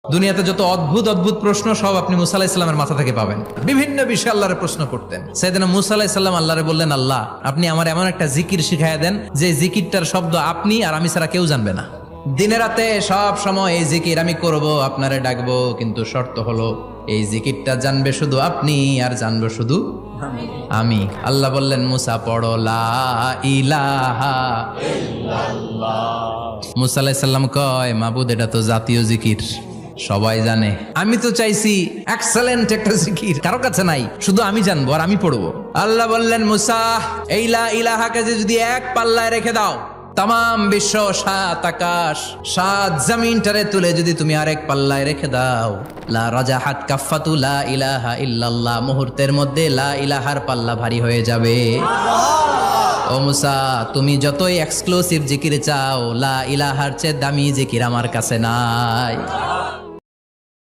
দুনিয়াতে যত অদ্ভুত অদ্ভুত প্রশ্ন সব আপনি মুসা আলাইহিস সালামের মাথা থেকে পাবেন। বিভিন্ন বিষয়ে আল্লাহরে প্রশ্ন করতেন। সাইয়েদনা মুসা আলাইহিস সালাম আল্লাহরে বললেন, আল্লাহ আপনি আমার এমন একটা জিকির শিখাইয়া দেন যে জিকিরটার শব্দ আপনি আর আমি ছাড়া কেউ জানবে না। দিনে রাতে সব সময় এই জিকির আমি করব, আপনারে ডাকবো, কিন্তু শর্ত হলো এই জিকিরটা জানবে শুধু আপনি আর জানবো শুধু আমি। আল্লাহ বললেন, মুসা পড়ো লা ইলাহা ইল্লাল্লাহ। মুসা আলাইহিস সালাম কয়, মাবুদ এটা তো জাতীয় জিকির, সবাই জানে। আমি তো চাইছি এক্সেলেন্ট একটা জিকির, কারো কাছে নাই, শুধু আমি জানবো আর আমি পড়বো। আল্লাহ বললেন, মুসা এই লা ইলাহাকে যদি এক পাল্লায় রেখে দাও, তাম বিশ্ব, 7 আকাশ 7 জমিনটারে তুলে যদি তুমি আরেক পাল্লায় রেখে দাও, লা রাজাহাত কাফাতু লা ইলাহা ইল্লাল্লাহ, মুহূর্তের মধ্যে লা ইলাহার পাল্লা ভারী হয়ে যাবে। ও মুসা, তুমি যতই এক্সক্লুসিভ জিকির চাও, লা ইলাহার চেয়ে দামি জিকির আমার কাছে নাই।